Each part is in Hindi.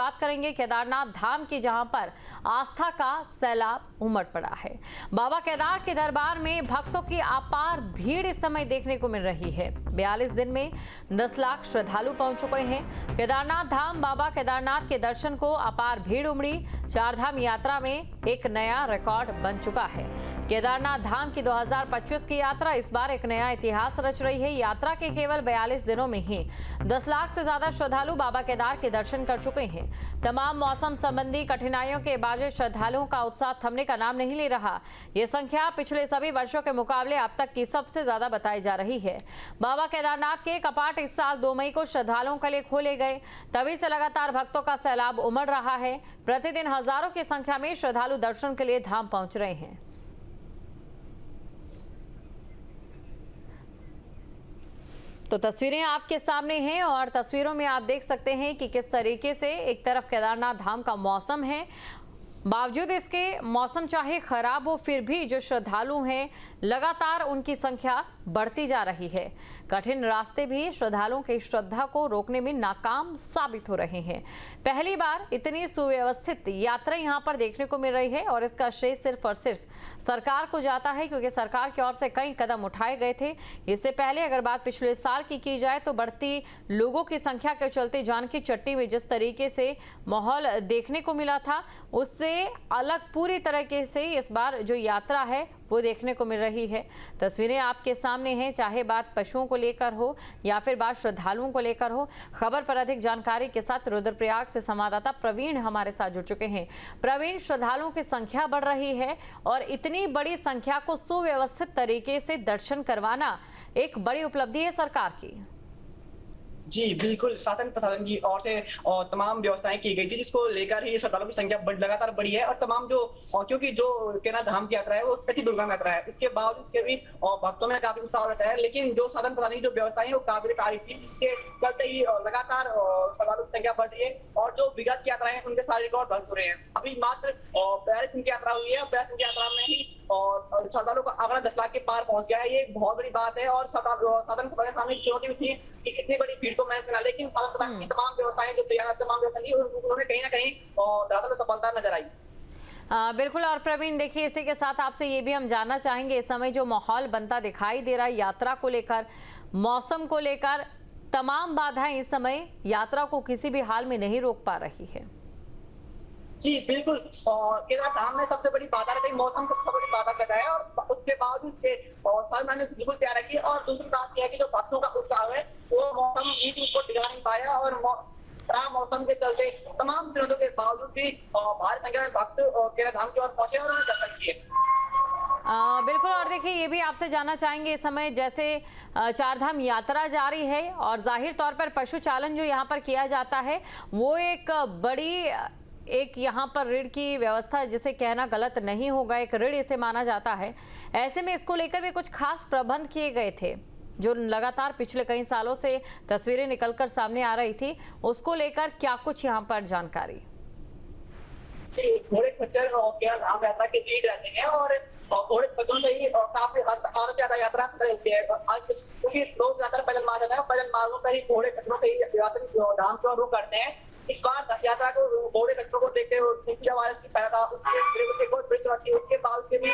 बात करेंगे केदारनाथ धाम की, जहां पर आस्था का सैलाब उमड़ पड़ा है। बाबा केदार के दरबार में भक्तों की अपार भीड़ इस समय देखने को मिल रही है। 42 दिन में 10 लाख श्रद्धालु पहुंच चुके हैं। केदारनाथ धाम बाबा केदारनाथ के दर्शन को अपार भीड़ उमड़ी। चारधाम यात्रा में एक नया रिकॉर्ड बन चुका है। केदारनाथ धाम की 2025 की यात्रा इस बार एक नया इतिहास रच रही है। यात्रा के केवल 42 दिनों में ही 10 लाख से ज्यादा श्रद्धालु बाबा केदार के दर्शन कर चुके हैं। तमाम मौसम संबंधी कठिनाइयों के बावजूद श्रद्धालुओं का उत्साह थमने का नाम नहीं ले रहा। ये संख्या पिछले सभी वर्षों के मुकाबले अब तक की सबसे ज्यादा बताई जा रही है। बाबा केदारनाथ के कपाट इस साल 2 मई को श्रद्धालुओं के लिए खोले गए। तभी से लगातार भक्तों का सैलाब उमड़ रहा है। प्रतिदिन हजारों की संख्या में श्रद्धालु दर्शन के लिए धाम पहुंच रहे हैं। तो तस्वीरें आपके सामने हैं और तस्वीरों में आप देख सकते हैं कि किस तरीके से एक तरफ केदारनाथ धाम का मौसम है, बावजूद इसके मौसम चाहे खराब हो फिर भी जो श्रद्धालु हैं लगातार उनकी संख्या बढ़ती जा रही है। कठिन रास्ते भी श्रद्धालुओं की श्रद्धा को रोकने में नाकाम साबित हो रहे हैं। पहली बार इतनी सुव्यवस्थित यात्रा यहां पर देखने को मिल रही है और इसका श्रेय सिर्फ और सिर्फ सरकार को जाता है, क्योंकि सरकार की ओर से कई कदम उठाए गए थे। इससे पहले अगर बात पिछले साल की जाए तो बढ़ती लोगों की संख्या के चलते जानकी चट्टी में जिस तरीके से माहौल देखने को मिला था, उससे अलग पूरी तरीके से इस बार जो यात्रा है वो देखने को मिल रही है। तस्वीरें आपके सामने हैं, चाहे बात पशुओं को लेकर हो या फिर बात श्रद्धालुओं को लेकर हो। खबर पर अधिक जानकारी के साथ रुद्रप्रयाग से संवाददाता प्रवीण हमारे साथ जुड़ चुके हैं। प्रवीण, श्रद्धालुओं की संख्या बढ़ रही है और इतनी बड़ी संख्या को सुव्यवस्थित तरीके से दर्शन करवाना एक बड़ी उपलब्धि है सरकार की। जी बिल्कुल, शासन प्रशासन की ओर से तमाम व्यवस्थाएं की गई थी, जिसको लेकर ही श्रद्धालुओं की संख्या लगातार बढ़ी है। और तमाम क्योंकि जो केदारनाथ धाम की यात्रा है वो छठी दुर्गा यात्रा है, इसके बावजूद के भी भक्तों में काफी उत्साह रहता है। लेकिन जो शासन प्रशासन की जो व्यवस्थाएं है वो काबिल तारीफ थी, जिसके चलते ही लगातार श्रद्धालुओं की संख्या बढ़ रही है और जो विगत की यात्राएं हैं उनके सारे रिकॉर्ड ध्वस्त हो रहे हैं। अभी मात्र 42 दिन की यात्रा हुई है, 42 दिन की यात्रा में ही और श्रद्धालुओं का आंकड़ा 10 लाख के पार पहुंच गया है। ये एक बहुत बड़ी बात है और शासन प्रशासन के सामने चुनौती भी थी कि इतनी बड़ी भीड़ को मैनेज करना, लेकिन शासन प्रशासन की तमाम व्यवस्थाएं जो तैयार तमाम व्यवस्थाएं उन्होंने कहीं ना कहीं ज्यादा सफलता नजर आई। बिल्कुल। और प्रवीण, देखिए इसी के साथ आपसे ये भी हम जानना चाहेंगे, इस समय जो माहौल बनता दिखाई दे रहा है यात्रा को लेकर, मौसम को लेकर, तमाम बाधाएं इस समय यात्रा को किसी भी हाल में नहीं रोक पा रही है। जी बिल्कुल, केदारनाथ धाम में सबसे बड़ी बाधा रहती है मौसम, सबसे बड़ी बाधा रहता है और उसके बावजूद साल मैंने बिल्कुल तैयार की। और दूसरी बात यह है कि जो भक्तों का उत्साह है वो मौसम उसको टिका नहीं पाया और खराब मौसम के चलते तमाम चुनौतियों के बावजूद भी भारी संख्या में भक्त केदारनाथ धाम की ओर पहुंचे और उन्होंने दर्शन किए। बिल्कुल। और देखिए ये भी आपसे जानना चाहेंगे, इस समय जैसे चारधाम यात्रा जारी है और जाहिर तौर पर पशु चालन जो यहाँ पर किया जाता है वो एक बड़ी यहाँ पर ऋण की व्यवस्था, जिसे कहना गलत नहीं होगा, एक ऋण इसे माना जाता है। ऐसे में इसको लेकर भी कुछ खास प्रबंध किए गए थे जो लगातार पिछले कई सालों से तस्वीरें निकलकर सामने आ रही थी, उसको लेकर क्या कुछ यहाँ पर जानकारी? घोड़े खच्चर केदारनाथ यात्रा के लीड रहते हैं और घोड़े खच्चरों से ही काफी और ज्यादा यात्रा रहती है। क्योंकि लोग ज्यादातर पैदल मार्ग जाते हैं, पैदल मार्गों पर ही घोड़े खच्चरों से ही धाम को रुख करते हैं। इस बार यात्रा को घोड़े खच्चरों को देखते हुए वायरस की पैदा उसके बाद भी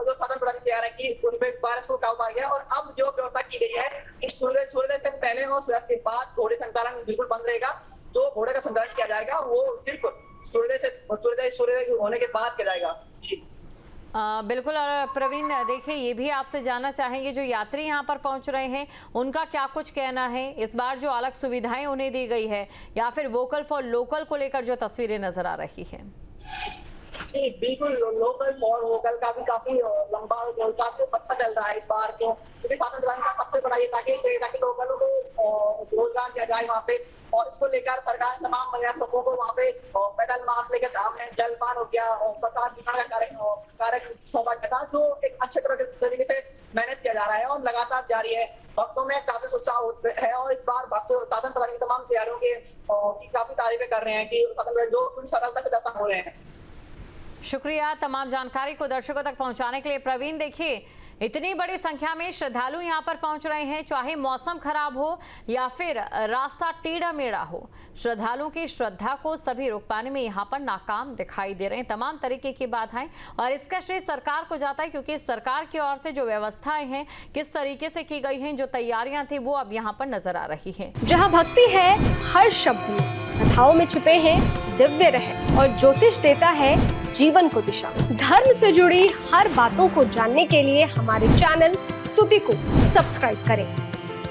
साधन प्रदान तैयार है कि उन पे वायरस को काबू पा गया। और अब जो व्यवस्था की गई है कि सूर्योदय से पहले और सूर्यास्त के बाद घोड़े संचालन बिल्कुल बंद रहेगा। जो घोड़े का संचालन किया जाएगा वो सिर्फ सूर्योदय होने के बाद किया जाएगा। बिल्कुल। और प्रवीण, देखिए ये भी आपसे जानना चाहेंगे, जो यात्री यहाँ पर पहुँच रहे हैं उनका क्या कुछ कहना है, इस बार जो अलग सुविधाएं उन्हें दी गई है या फिर वोकल फॉर लोकल को लेकर जो तस्वीरें नजर आ रही है? जी बिल्कुल, लोकल फॉर वोकल का भी काफी लंबा काफी अच्छा चल रहा है इस बार, क्योंकि शासन प्रशासन का सबसे बड़ा ये ताकि लोकलों को रोजगार दिया जाए वहाँ पे। और इसको लेकर सरकार तमाम महिलाओं को वहाँ पे पैदल मार्ग लेकर धाम में जलपान हो गया और प्रसाद वितरण का कार्य सौंपा गया था, जो एक अच्छे तरीके से मैनेज किया जा रहा है और लगातार जारी है। भक्तों में काफी उत्साह है और इस बार भक्त शासन प्रशासन की तमाम तैयारियों की काफी तारीफें कर रहे हैं कि जो सरलता से दर्शन हो रहे हैं। शुक्रिया तमाम जानकारी को दर्शकों तक पहुंचाने के लिए प्रवीण। देखिए इतनी बड़ी संख्या में श्रद्धालु यहां पर पहुंच रहे हैं, चाहे मौसम खराब हो या फिर रास्ता टेढ़ा मेढ़ा हो। श्रद्धालुओं की श्रद्धा को सभी रोक पाने में यहां पर नाकाम दिखाई दे रहे हैं। तमाम तरीके की बाधाएं, और इसका श्रेय सरकार को जाता है, क्योंकि सरकार की ओर से जो व्यवस्थाएं हैं किस तरीके से की गई हैं, जो तैयारियां थी वो अब यहाँ पर नजर आ रही है। जहाँ भक्ति है हर शब्द में, कथाओं में छुपे हैं दिव्य रहस्य, और ज्योतिष देता है जीवन को दिशा। धर्म से जुड़ी हर बातों को जानने के लिए हमारे चैनल स्तुति को सब्सक्राइब करें।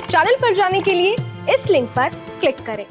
चैनल पर जाने के लिए इस लिंक पर क्लिक करें।